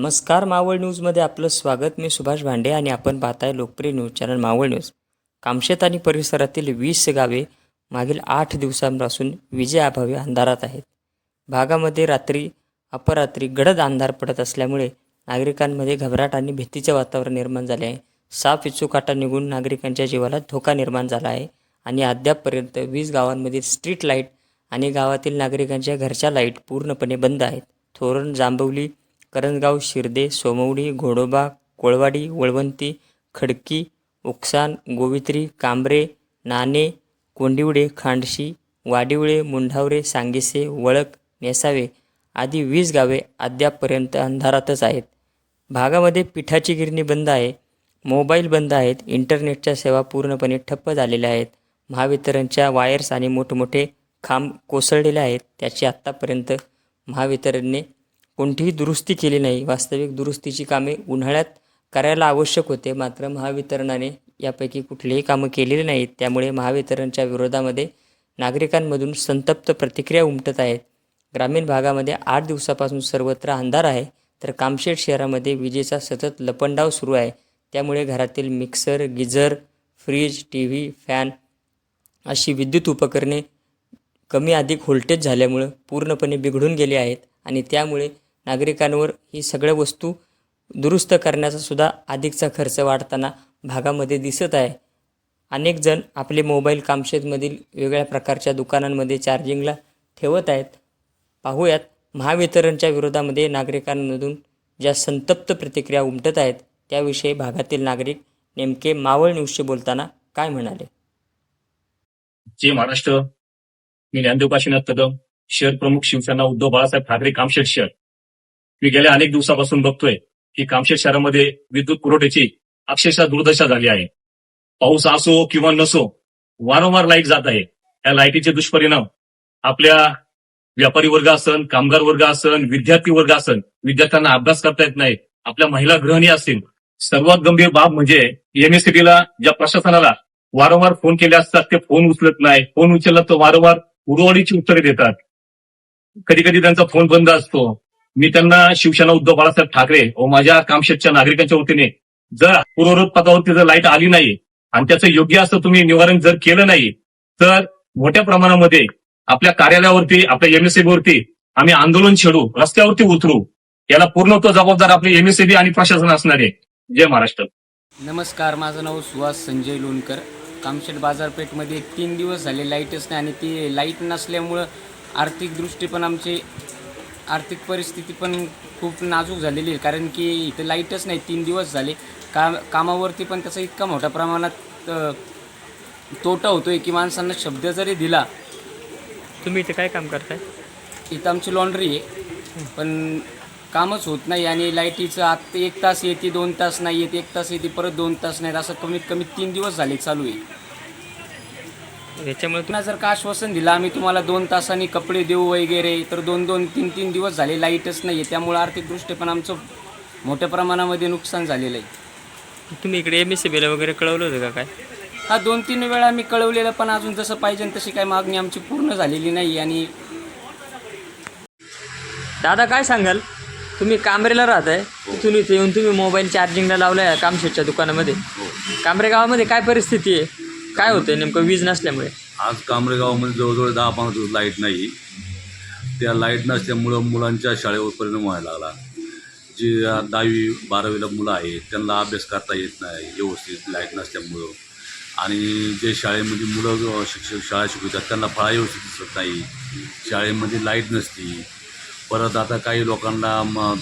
नमस्कार मावळ न्यूजमध्ये आपलं स्वागत. मी सुभाष भांडे आणि आपण पाहताय लोकप्रिय news channel Maval news. Kamshet आणि परिसरातील 20 गावे मागील 8 दिवसांपासून विजेअभावी अंधारात आहेत. भागामध्ये रात्री अपरात्री गडद अंधार पडत असल्यामुळे नागरिकांमध्ये घबराट आणि भीतीचे वातावरण निर्माण झाले आहे. साप विचूकाटा निघून नागरिकांच्या जीवाला धोका निर्माण झाला आहे आणि अद्यापपर्यंत 20 गावांमधील स्ट्रीट लाईट आणि गावातील नागरिकांच्या घरच्या लाईट पूर्णपणे बंद आहेत. थोरण, जांभवली, करंजगाव, शिर्दे, सोमवडी, घोडोबा, कोळवाडी, वळवंती, खडकी, उकसान, गोवित्री, कांबरे, नाणे, कोंडिवडे, खांडशी, वाडिवळे, मुंढावरे, सांगेसे, वळक, नेसावे आदी 20 गावे अद्यापपर्यंत अंधारातच आहेत. भागामध्ये पिठाची गिरणी बंद आहे, मोबाईल बंद आहेत, इंटरनेटच्या सेवा पूर्णपणे ठप्प झालेल्या आहेत. महावितरणच्या वायर्स आणि मोठमोठे खांब कोसळलेले आहेत. त्याची आत्तापर्यंत महावितरणने कोणतीही दुरुस्ती केली नाही. वास्तविक दुरुस्तीची कामे उन्हाळ्यात करायला आवश्यक होते, मात्र महावितरणाने यापैकी कुठलीही कामं केलेली नाहीत. त्यामुळे महावितरणच्या विरोधामध्ये नागरिकांमधून संतप्त प्रतिक्रिया उमटत आहेत. ग्रामीण भागामध्ये 8 दिवसापासून सर्वत्र अंधार आहे, तर कामशेत शहरामध्ये विजेचा सतत लपंडाव सुरू आहे. त्यामुळे घरातील mixer, geyser, fridge, T V, fan अशी विद्युत उपकरणे कमी अधिक व्होल्टेज झाल्यामुळं पूर्णपणे बिघडून गेली आहेत आणि त्यामुळे नागरिकांवर ही सगळ्या वस्तू दुरुस्त करण्याचा सुद्धा अधिकचा खर्च वाढताना भागामध्ये दिसत आहे. अनेक जण आपले मोबाईल कामशेतमधील वेगळ्या प्रकारच्या दुकानांमध्ये चार्जिंगला ठेवत आहेत. पाहूयात महावितरणच्या विरोधामध्ये नागरिकांमधून ज्या संतप्त प्रतिक्रिया उमटत आहेत त्याविषयी भागातील नागरिक नेमके मावळ न्यूजशी बोलताना काय म्हणाले. जय महाराष्ट्र. मी ज्ञानदेव काशीनाथ कदम, शहर प्रमुख शिवसेना उद्धव बाळासाहेब ठाकरे कामशेत शहर. मी गेल्या अनेक दिवसापासून बघतोय की कामशेत शहरामध्ये विद्युत पुरवठ्याची अक्षरशः दुर्दशा झाली आहे. पाऊस असो किंवा नसो, वारंवार लाईट जात आहे. या लाईटीचे दुष्परिणाम आपल्या व्यापारी वर्ग असन, कामगार वर्ग असन, विद्यार्थी वर्ग असन, विद्यार्थ्यांना अभ्यास करता येत नाही, आपल्या महिला गृहिणी असतील. सर्वात गंभीर बाब म्हणजे एमएससीबीला, ज्या प्रशासनाला वारंवार फोन केले असतात ते फोन उचलत नाही. फोन उचलला तर वारंवार उडवाडीची उत्तरे देतात. कधी कधी त्यांचा फोन बंद असतो. मी त्यांना शिवसेना उद्धव बाळासाहेब ठाकरे व माझ्या कामशेतच्या नागरिकांच्या वतीने, जर पूर्ववत पदावरती जर लाईट आली नाही आणि त्याचं योग्य असं तुम्ही निवारण जर केलं नाही तर मोठ्या प्रमाणामध्ये आपल्या कार्यालयावरती, आपल्या एमएससीबीवरती आम्ही आंदोलन छेडू, रस्त्यावरती उतरू. याला पूर्णत्व जबाबदार आपले एमएससीबी आणि प्रशासन असणार आहे. जय महाराष्ट्र. नमस्कार, माझं नाव सुहास संजय लोणकर. कामशेत बाजारपेठमध्ये 3 दिवस झाले लाईटच नाही आणि ती लाईट नसल्यामुळं आर्थिकदृष्टी पण आमची आर्थिक परिस्थिती पण खूप नाजूक झालेली आहे. कारण की इथं लाईटच नाही 3 दिवस झाले. कामावरती पण त्याचा इतका मोठ्या प्रमाणात तोटा होतो आहे की माणसांना शब्द जरी दिला. तुम्ही इथे काय काम करताय? इथं आमची लॉन्ड्री आहे, पण कामच होत नाही आणि लाईटीचं आत 1 तास येते, 2 तास नाही येते, 1 तास येते, परत 2 तास नाही, असं कमीत कमी 3 दिवस झाले चालू आहे. याच्यामुळे पुन्हा जर का आश्वासन दिलं आम्ही तुम्हाला 2 तासांनी कपडे देऊ वगैरे, तर 2-2, 3-3 दिवस झाले लाईटच नाही आहे. त्यामुळे आर्थिकदृष्ट्या पण आमचं मोठ्या प्रमाणामध्ये नुकसान झालेलं आहे. तुम्ही इकडे एमएससीबीला वगैरे कळवलं होतं का काय? हा 2-3 वेळा आम्ही कळवलेलं, पण अजून जसं पाहिजे तशी काही मागणी आमची पूर्ण झालेली नाही. आणि दादा काय सांगाल? तुम्ही कांबरेला राहताय, तिथून इथे येऊन तुम्ही मोबाईल चार्जिंगला लावलाय कामशेतच्या दुकानामध्ये. कांबरे गावामध्ये काय परिस्थिती आहे, काय होतंय नेमकं वीज नसल्यामुळे? आज कांबरे गावामध्ये जवळजवळ 10-15 दिवस लाईट नाही. त्या लाईट नसल्यामुळं मुलांच्या शाळेवर परिणाम व्हायला लागला. जी 10वी-12वीला मुलं आहेत त्यांना अभ्यास करता येत नाही व्यवस्थित लाईट नसल्यामुळं. आणि जे शाळेमध्ये मुलं शिक्षक शाळा शिकवतात त्यांना फळा व्यवस्थित दिसत नाही, शाळेमध्ये लाईट नसती. परत आता काही लोकांना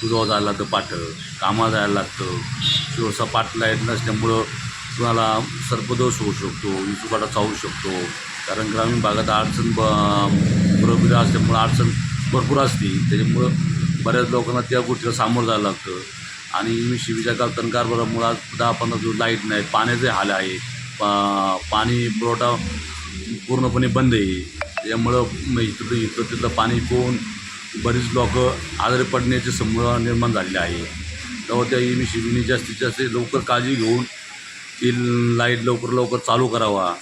दुधावर जायला लागतं, पाठं कामाला जायला लागतं. थोडंसं पाठ लाईट नसल्यामुळं तुम्हाला सर्पदोष होऊ शकतो, विचुकाटा चावू शकतो. कारण ग्रामीण भागात अडचण बरोबर असल्यामुळं अडचण भरपूर असते. त्याच्यामुळं बऱ्याच लोकांना त्या गोष्टीला सामोरं जायला लागतं. आणि एमएससीबीच्या कालतन कारभारामुळं आज 10-15 दिवस लाईट नाही. पाण्याचे हाल आहे, पाणी पुरवठा पूर्णपणे बंद आहे. त्यामुळं इथं तिथलं पाणी पिऊन बरीच लोक आजारी पडण्याची संभावना निर्माण झालेली आहे. तेव्हा त्या एमएससीबीने जास्तीत जास्त लवकर काळजी घेऊन ती लाईट लवकर चालू करावा.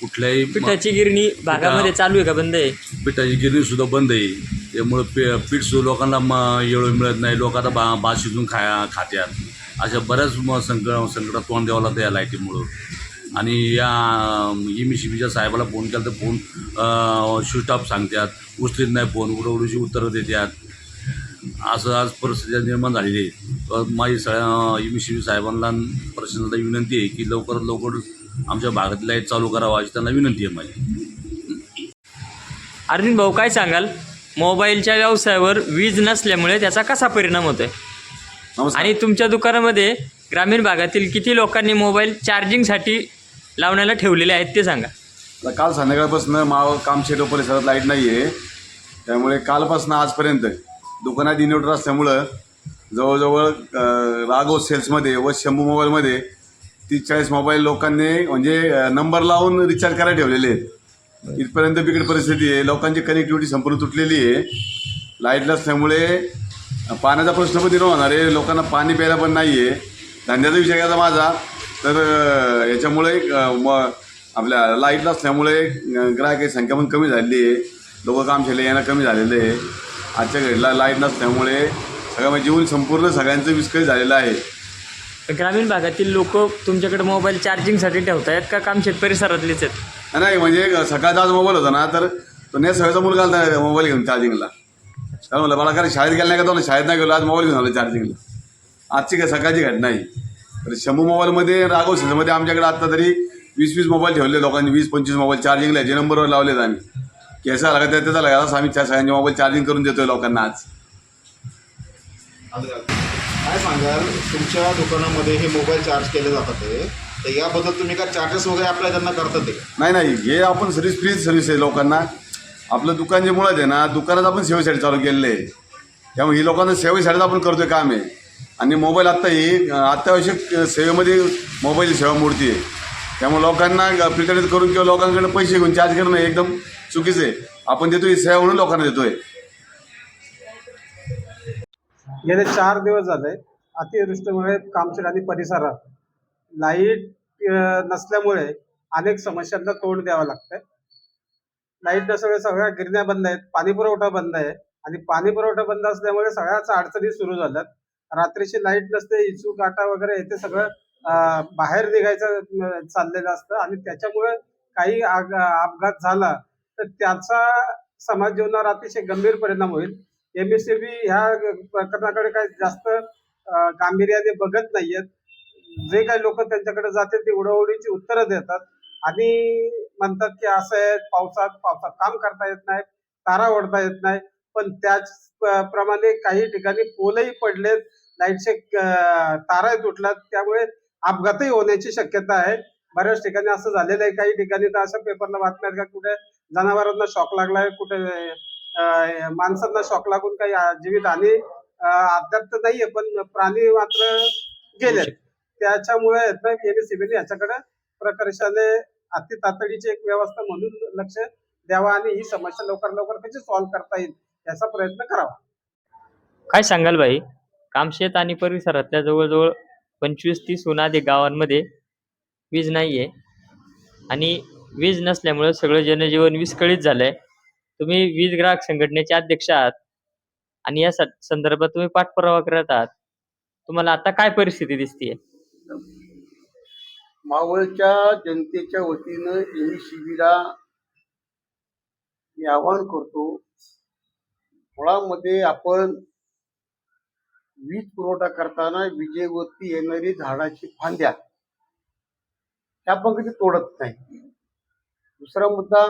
कुठल्याही पिठाची गिरणी भागामध्ये चालू आहे का बंद आहे? पिठाची गिरणीसुद्धा बंद आहे. त्यामुळं पीठ सुद्धा लोकांना एवढं मिळत नाही. लोक आता भात शिजून खात्यात. अशा बऱ्याच संकटात तोंड द्यावं लागतं या लाईटीमुळं. आणि या EMCBच्या साहेबाला फोन केला तर फोन स्विच ऑफ सांगतात, उचलीत नाही फोन, उडवडीची उत्तरं देतात. असं आज परिस्थिती निर्माण झालेली आहे. माझी EMCB साहेबांना प्रशासनाला विनंती आहे की लवकरात लवकर आमच्या भागात लाईट चालू करावा अशी त्यांना विनंती आहे माझी. अरविंद भाऊ, काय सांगाल मोबाईलच्या व्यवसायावर वीज नसल्यामुळे त्याचा कसा परिणाम होतोय? आणि तुमच्या दुकानामध्ये ग्रामीण भागातील किती लोकांनी मोबाईल चार्जिंगसाठी लावण्याला ठेवलेले आहेत ते सांगा. काल संध्याकाळपासून कामशेत परिसरात लाईट नाही आहे. त्यामुळे कालपासून आजपर्यंत दुकानात इन्व्हर्टर असल्यामुळं जवळजवळ राघव सेल्समध्ये व शंभू मोबाईलमध्ये 30-40 मोबाईल लोकांनी म्हणजे नंबर लावून रिचार्ज करायला ठेवलेले आहेत. इथपर्यंत बिकट परिस्थिती आहे. लोकांची कनेक्टिव्हिटी संपूर्ण तुटलेली आहे. लाईट नसल्यामुळे पाण्याचा प्रश्न पण निर्माण होणार आहे. लोकांना पाणी प्यायला पण नाही आहे. धंद्याचा विषय घ्यायचा माझा तर याच्यामुळे आपल्या लाईट नसल्यामुळे ग्राहकाची संख्या पण कमी झालेली आहे. लोक कामशेला येणं कमी झालेलं आहे. आजच्या घडीला लाईट नसल्यामुळे सगळं जीवन संपूर्ण सगळ्यांचं विस्कळीत झालेलं आहे. ग्रामीण भागातील लोक तुमच्याकडे मोबाईल चार्जिंगसाठी ठेवत आहेत का कामशेत परिसरातलेच आहेत? नाही म्हणजे सकाळचा आज मोबाईल होता ना तर तो सगळ्याचा मुलगा आला मोबाईल घेऊन चार्जिंगला. काय म्हणलं मला काय शाळेत गेला नाही का? तो शाळेत नाही गेलो, आज मोबाईल घेऊन आलो चार्जिंगला. आजची काय सकाळची घटना आहे. तर शंभू मोबाईलमध्ये राघव सेल्समध्ये आमच्याकडे आता तरी 20-20 मोबाईल ठेवले लोकांनी. 20-25 मोबाईल चार्जिंगला जे नंबरवर लावलेत आम्ही. कॅसा लागत त्याचा लागला आम्ही सगळ्यांचे मोबाईल चार्जिंग करून देतोय लोकांना आज. काय सांगाल तुमच्या दुकानामध्ये हे मोबाईल चार्ज केले जातात आहे तर याबद्दल तुम्ही काय चार्जेस वगैरे आपल्या त्यांना करतात ते? नाही हे आपण सर्व्हिस फ्री सर्व्हिस आहे लोकांना. आपलं दुकान जे मुळात आहे ना दुकानात आपण सेवेसाठी चालू केलेलं आहे. त्यामुळे ही लोकांना सेवेसाठी आपण करतोय काम आहे. आणि मोबाईल आत्ता ही अत्यावश्यक सेवेमध्ये मोबाईलची सेवा मोडती आहे. त्यामुळे लोकांना प्रताडित करून किंवा लोकांकडे पैसे घेऊन चार्ज करणं एकदम चुकीचं आहे. आपण देतोय सेवा म्हणून लोकांना देतोय. गेले 4 दिवस झाले अतिवृष्टीमुळे कामशेत आणि परिसरात लाईट नसल्यामुळे अनेक समस्यांना तोंड द्यावं लागतंय. लाईट नसल्यामुळे सगळ्या गिरण्या बंद आहेत, पाणी पुरवठा बंद आहे आणि पाणी पुरवठा बंद असल्यामुळे सगळ्याच अडचणी सुरू झाल्यात. रात्रीची लाईट नसते, इचू काटा वगैरे येते सगळं बाहेर निघायचं चाललेलं असतं आणि त्याच्यामुळे काही अपघात झाला तर त्याचा समाज जीवनावर अतिशय गंभीर परिणाम होईल. MSCB ह्या प्रकरणाकडे काही जास्त गांभीर्याने बघत नाहीयेत. जे काही लोक त्यांच्याकडे जातील ते उडवडीची उत्तरं देतात आणि म्हणतात की असं आहे, पावसात काम करता येत नाही, तारा ओढता येत नाही. पण त्याचप्रमाणे काही ठिकाणी पोलही पडलेत, लाईटचे तारा तुटल्यात, त्यामुळे अपघातही होण्याची शक्यता आहे. बऱ्याच ठिकाणी असं झालेलं आहे. काही ठिकाणी तर असं पेपरला बातम्या का कुठे जनावरांना शॉक लागलाय, कुठे माणसांना शॉक लागून काही जीवितहानी अद्याप तर नाहीये पण प्राणी मात्र गेलेत. त्याच्यामुळे MSCB याच्याकडे प्रकर्षाने अति तातडीची एक व्यवस्था म्हणून लक्ष द्यावा आणि ही समस्या लवकर कशी सॉल्व्ह करता येईल याचा प्रयत्न करावा. काय सांगाल भाई, कामशेत आणि परिसरातल्या जवळजवळ 25-30 उन्हादी गावांमध्ये वीज नाही आहे आणि वीज नसल्यामुळे सगळं जनजीवन विस्कळीत झालंय. तुम्ही वीज ग्राहक संघटनेचे अध्यक्ष आहात आणि या संदर्भात तुम्ही पाठपुरावा करत आहात. तुम्हाला आता काय परिस्थिती दिसतीये? मावळच्या जनतेच्या वतीनं MSCBला मी आवाहन करतो, मुळामध्ये आपण वीज पुरवठा करताना विजेवरती येणारी झाडाची फांद्या त्या पण तोडत नाही. दुसरा मुद्दा,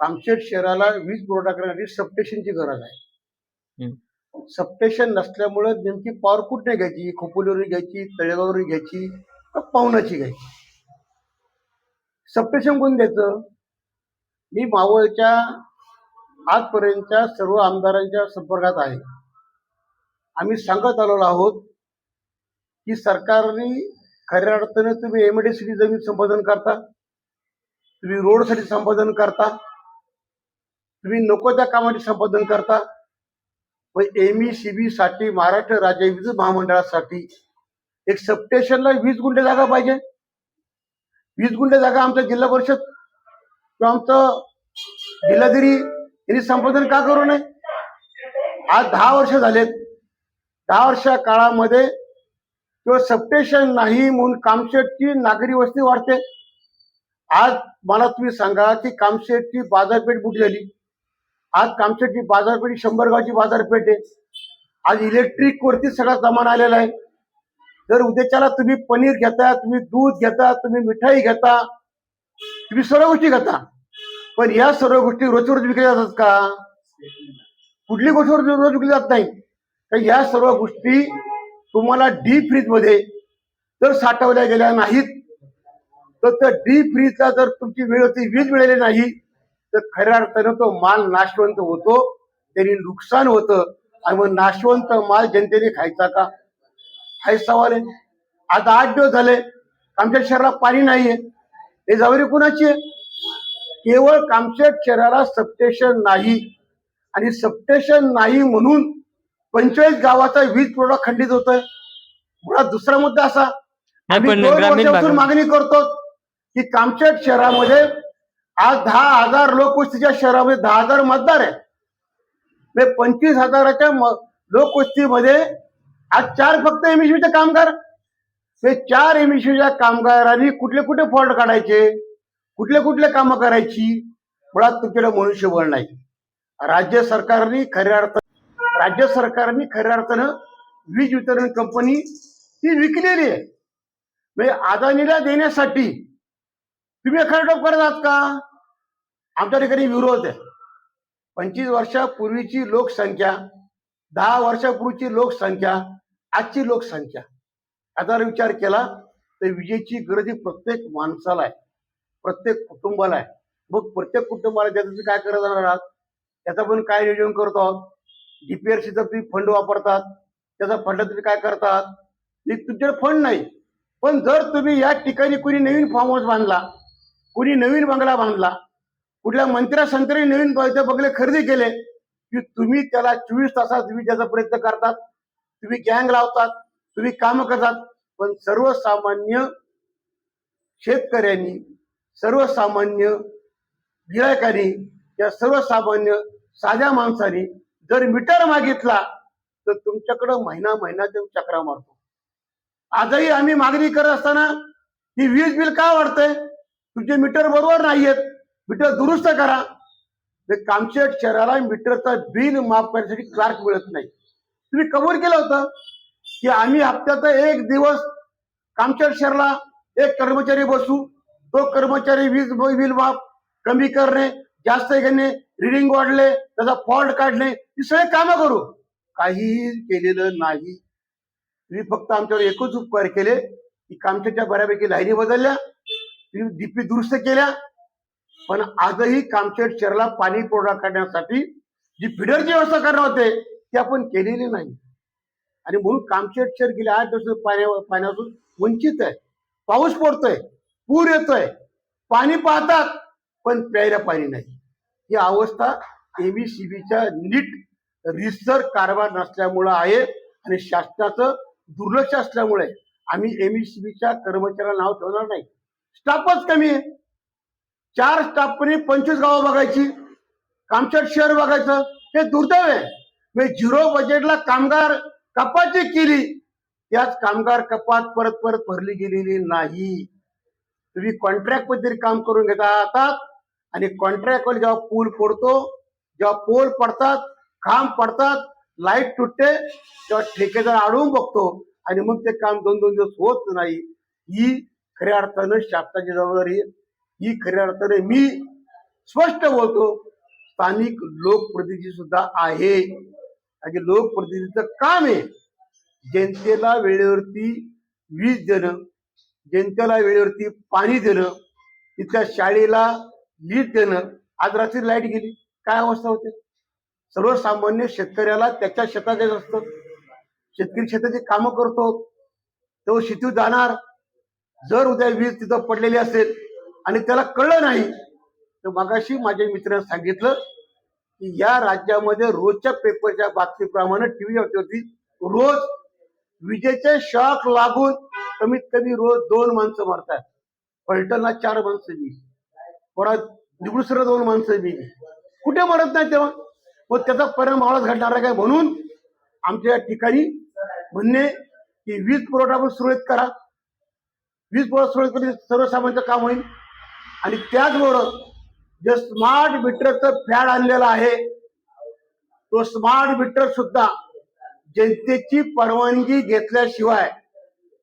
कामशेत शहराला वीज पुरवठा करण्यासाठी सबस्टेशनची गरज आहे. सबस्टेशन नसल्यामुळे नेमकी पॉवर कुठे घ्यायची, खोपोलीवर घ्यायची, तळेगाववर घ्यायची का पाहुणाची घ्यायची? सबस्टेशन कोण द्यायचं? मी मावळच्या आजपर्यंतच्या सर्व आमदारांच्या संपर्कात आहे. आम्ही सांगत आलेलो आहोत की सरकारने खऱ्या अर्थाने तुम्ही MIDC जमीन संपादन करता, तुम्ही रोडसाठी संपादन करता, तुम्ही नको त्या कामासाठी संपादन करता. पण MSCB साठी महाराष्ट्र राज्य वीज महामंडळासाठी एक सबस्टेशनला 20 गुंठे जागा पाहिजे. 20 गुंठे जागा आमच्या जिल्हा परिषद किंवा आमचं जिल्हाधिकारी यांनी संपादन का करू नये? आज 10 वर्ष झालेत. 10 वर्षा काळामध्ये किंवा सबस्टेशन नाही म्हणून कामशेतची नागरी वस्ती वाढते. आज मला तुम्ही सांगा की कामशेतची बाजारपेठ कुठे झाली? आज कामशेतची बाजारपेठ 100 गावची बाजारपेठ आहे. आज इलेक्ट्रिक वरती सगळा जमाना आलेला आहे. जर उद्याच्याला तुम्ही पनीर घेता, तुम्ही दूध घेता, तुम्ही मिठाई घेता, तुम्ही सर्व गोष्टी घेता, पण या सर्व गोष्टी रोज रोज विकल्या जातात का? कुठली गोष्ट रोज रोज विकली जात नाही. तर या सर्व गोष्टी तुम्हाला डीप फ्रीज मध्ये जर साठवल्या गेल्या नाहीत, तर त्या डीप फ्रीजला जर तुमची वेळेवरती वीज मिळाली नाही, तर खऱ्या अर्थानं तो माल नाशवंत होतो, त्यांनी नुकसान होतं. आणि मग नाशवंत माल जनतेने खायचा का? हा सवाल आहे. आता 8 दिवस झाले आमच्या शहराला पाणी नाहीये. हे जबाबदारी कुणाची आहे? केवळ कामशेत शहराला सबस्टेशन नाही, आणि सबस्टेशन नाही म्हणून 25 गावाचा वीज पुरवठा खंडित होतोय. मुळात दुसरा मुद्दा असा, आम्ही पण 2 ग्रामीण वर्षापासून भागात मागणी करतो की कामशेत शहरामध्ये आज 10,000 लोकवस्तीच्या शहरामध्ये 10,000 मतदार आहे. 25,000च्या लोकवस्तीमध्ये आज 4 फक्त एमएससीबीचे कामगार. 4 एमएससीबीच्या कामगारांनी कुठले कुठे फॉल्ट काढायचे, कुठले कुठले कामं करायची? मुळात तुमच्याकडे मनुष्यबळ नाही. राज्य सरकारने खऱ्या अर्थानं वीज वितरण कंपनी ती विकलेली आहे. म्हणजे अदानीला देण्यासाठी तुम्ही खरडोप करत आहात का? आमच्या ठिकाणी विरोध आहे. 25 वर्षापूर्वीची लोकसंख्या, 10 वर्षापूर्वीची लोकसंख्या, आजची लोकसंख्या आता जर विचार केला तर विजेची गरज ही प्रत्येक माणसाला आहे, प्रत्येक कुटुंबाला आहे. मग प्रत्येक कुटुंबाला त्याचं काय करत जाणार आहात? त्याचं पण काय नियोजन करतो आहोत? डीपीआरसीचा तुम्ही फंड वापरतात, त्याचा फंड तुम्ही काय करतात? तुमच्याकडे फंड नाही. पण जर तुम्ही या ठिकाणी कुणी नवीन फार्म हाऊस बांधला, कुणी नवीन बंगला बांधला, कुठल्या मंत्र्यासंत्र्याने नवीन बंगले खरेदी केले, की तुम्ही त्याला 24 तासात तुम्ही त्याचा प्रयत्न करतात, तुम्ही गँग लावतात, तुम्ही कामं करतात. पण सर्वसामान्य शेतकऱ्यांनी, सर्वसामान्य गिरायकांनी, या सर्वसामान्य साध्या माणसांनी जर मीटर मागितला तर तुमच्याकडं महिना ते चक्रा मारतो. आजही आम्ही मागणी करत असताना ही वीज बिल का वाढतंय? तुमचे मीटर बरोबर नाहीयेत, मीटर दुरुस्त करा. कामशेत शहराला मीटरचं बिल माफ करण्यासाठी क्लार्क मिळत नाही. तुम्ही कबूल केलं होतं की आम्ही हप्त्याचा 1 दिवस कामशेत शहराला एक कर्मचारी बसू, तो कर्मचारी वीज बिल माफ कमी करणे, जास्त करणे, रिडिंग वाढले, त्याचा फॉल्ट काढणे, ही सगळे कामं करू. काहीही केलेलं नाही. तुम्ही फक्त आमच्यावर एकच उपकार केले की कामशेतच्या बऱ्यापैकी लाईनी बदलल्या, तुम्ही डीपी दुरुस्त केल्या, पण आजही कामशेत शहराला पाणी पुरवठा करण्यासाठी जी फिडरची व्यवस्था करणार होते ती आपण केलेली नाही. आणि म्हणून कामशेत शहर गेले 8 दिवस पाण्यापासून वंचित आहे. पाऊस पडतोय, पूर येतोय, पाणी पाहतात पण प्यायला पाणी नाही. ही अवस्था एमईसीबीच्या नीट रिसर कारभार नसल्यामुळं आहे आणि शासनाचं दुर्लक्ष असल्यामुळे आम्ही एमईसीबीच्या कर्मचाऱ्यांना नाव ठेवणार नाही. स्टाफच कमी आहे. 4 स्टाफने 25 गावं बघायची, कामशेत शहर बघायचं, हे दुर्दैव आहे. म्हणजे 0 बजेटला कामगार कपाती केली, त्याच कामगार कपात परत भरली गेलेली नाही. तुम्ही कॉन्ट्रॅक्ट पद्धतीने काम करून घेतात आणि कॉन्ट्रॅक्टवर जेव्हा पूल पडतो, जेव्हा पोल पडतात, खांब पडतात, लाईट तुटते, तेव्हा ठेकेदार अडवून बघतो आणि मग ते काम 2-2 दिवस होत नाही. ही खऱ्या अर्थानं शासनाची जबाबदारी आहे. ही खऱ्या अर्थाने मी स्पष्ट बोलतो, स्थानिक लोकप्रतिनिधी सुद्धा आहे. आणि लोकप्रतिनिधीचं काम आहे जनतेला वेळेवरती वीज देणं, जनतेला वेळेवरती पाणी देणं, तिथल्या शाळेला लीड देणं. आज रात्री लाईट गेली, काय अवस्था होते? सर्वसामान्य शेतकऱ्याला त्याच्या शेतात येत असतं, शेतकरी शेताची कामं करतो, तो शेतीत जाणार. जर उद्या वीज तिथं पडलेली असेल आणि त्याला कळलं नाही, तर मगाशी माझ्या मित्रांनी सांगितलं की या राज्यामध्ये रोजच्या पेपरच्या बातमीप्रमाणे टीव्हीवरती रोज विजेचे शॉक लागून कमीत कमी रोज 2 माणसं मरतात. फलटणला 4 माणसं गेली, परत निगुसला 2 माणसं गेली, कुठे मरत नाही तेव्हा. मग त्याचा परिणाम मावळात घडणार आहे काय, म्हणून आमच्या या ठिकाणी म्हणणे की वीज पुरवठा पण सुरळीत करा. वीज पुरवठा सुरळीत करून सर्वसामान्यांचं काम होईल. आणि त्याचबरोबर जे स्मार्ट मीटरचं फॅड आणलेलं आहे, तो स्मार्ट मीटर सुद्धा जनतेची परवानगी घेतल्याशिवाय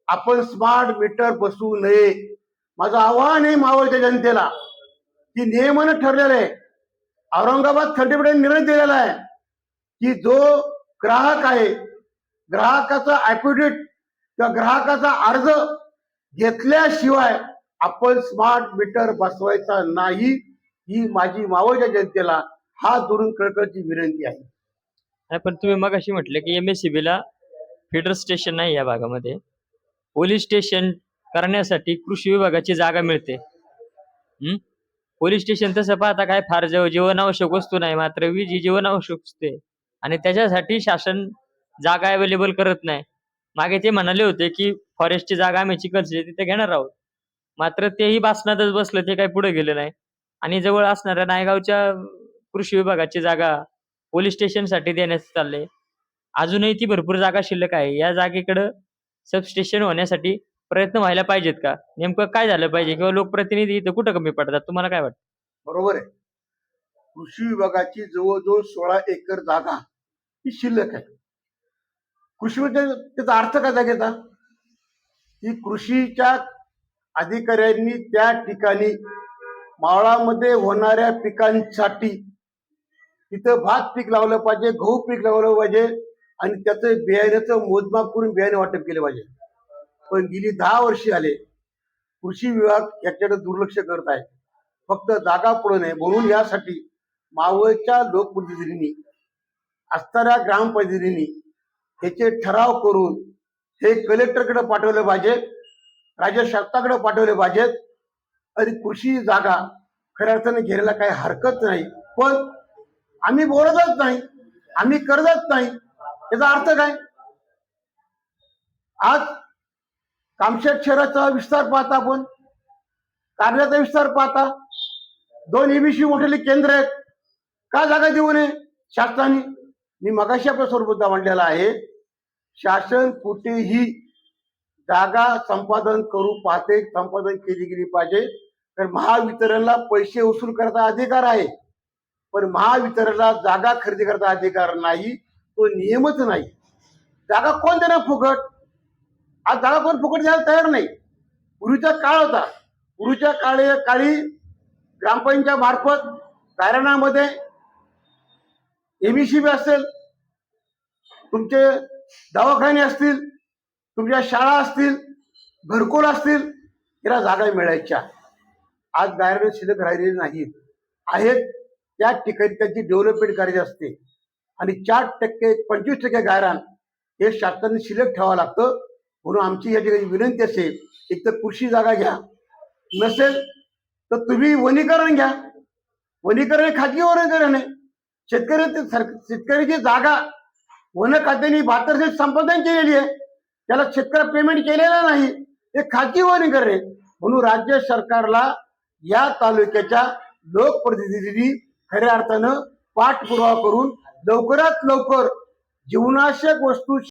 आपण स्मार्ट मीटर बसवू नये. माझं आव्हान आहे मावळच्या जनतेला की नियमानं ठरलेलं आहे. औरंगाबाद खंडपीठाने निर्णय दिलेला आहे की जो ग्राहक आहे, ग्राहकाचा ऍफिडेव्हिट किंवा ग्राहकाचा अर्ज घेतल्याशिवाय आपण स्मार्ट मीटर बसवायचा नाही. ही माझी मावळच्या जनतेला हात जोडून कळकळीची विनंती आहे. नाही, पण तुम्ही मगाशी म्हटलं की MSCB ला फीडर स्टेशन नाही या भागामध्ये. पोलीस स्टेशन करण्यासाठी कृषी विभागाची जागा मिळते. पोलीस स्टेशन तसं पाहता काय फार जीवनावश्यक वस्तू नाही, मात्र वीज ही जीवनावश्यक वस्तू आहे आणि त्याच्यासाठी शासन जागा अवेलेबल करत नाही. मागे ते म्हणाले होते की फॉरेस्टची जागा आम्ही चिखलची तिथे घेणार आहोत, मात्र तेही बासनातच बसलं, ते काही पुढे गेलं नाही. आणि जवळ असणाऱ्या नायगावच्या कृषी विभागाची जागा पोलीस स्टेशनसाठी देण्यात चालले. अजूनही ती भरपूर जागा शिल्लक आहे. या जागेकडं सबस्टेशन होण्यासाठी प्रयत्न व्हायला पाहिजेत का? नेमकं काय झालं पाहिजे किंवा लोकप्रतिनिधी इथं कुठं कमी पडतात, तुम्हाला काय वाटतं? बरोबर आहे. कृषी विभागाची जवळजवळ 16 एकर जागा ही शिल्लक आहे. कृषी विभाग त्याचा अर्थ काय जागेचा की कृषीच्या अधिकाऱ्यांनी त्या ठिकाणी मावळामध्ये होणाऱ्या पिकांसाठी तिथं भात पीक लावलं पाहिजे, गहू पीक लावलं पाहिजे आणि त्याचं बियाण्याचं मोजमाप करून बियाणे वाटप केलं पाहिजे. पण गेली 10 वर्षे आले कृषी विभाग याच्याकडे दुर्लक्ष करत आहे. फक्त जागा पुढे नाही, म्हणून यासाठी मावळच्या लोकप्रतिनिधींनी असणाऱ्या ग्रामपंचायतींनी ह्याचे ठराव करून हे कलेक्टरकडे पाठवले पाहिजे, राज्य शासनाकडे पाठवले पाहिजेत. आणि कृषी जागा खऱ्या अर्थाने घ्यायला काही हरकत नाही. पण आम्ही बोलतच नाही, आम्ही करतच नाही, याचा अर्थ काय? आज कामशेत शहराचा विस्तार पाहता, आपण कारल्याचा विस्तार पाहता, 2 EBC मोठे केंद्र आहेत, का जागा देऊ नये शासनाने? मी मगाशी आपल्या स्वरूपात मांडलेला आहे, शासन कुठेही जागा संपादन करू पाहते, संपादन केली गेली पाहिजे. तर महावितरणला पैसे वसूल करता अधिकार आहे, पण महावितरणला जागा खरेदी करता अधिकार नाही. तो नियमच नाही. जागा कोण देणार फुकट? आज जागा कोण फुकट द्यायला तयार नाही. पूर्वीचा काळ होता, पूर्वीच्या काळी ग्रामपंचायत मार्फत घराण्यामध्ये MSCB असेल, तुमचे दवाखाने असतील, तुमच्या शाळा असतील, घरकुल असतील, याला जागा मिळायच्या. आज गायरान शिल्लक राहिलेली नाहीत, आहेत त्या ठिकाणी त्यांची डेव्हलपमेंट करायची असते आणि 4% 25% गायरान हे शासनाने शिल्लक ठेवावं लागतं. म्हणून आमची या ठिकाणी विनंती असेल, एक तर कृषी जागा घ्या, नसेल तर तुम्ही वनीकरण घ्या. वनीकरण खाजगी वनीकरण आहे. शेतकऱ्याची जागा वन खात्याने 72 संपादन केलेली आहे, त्याला शेतकऱ्याला पेमेंट केलेलं नाही, हे खाजगी वनीकरण आहे. म्हणून राज्य सरकारला या तालुक्याच्या लोकप्रतिनिधींनी खऱ्या अर्थानं पाठपुरावा करून लवकरात लवकर जीवनावश्यक वस्तू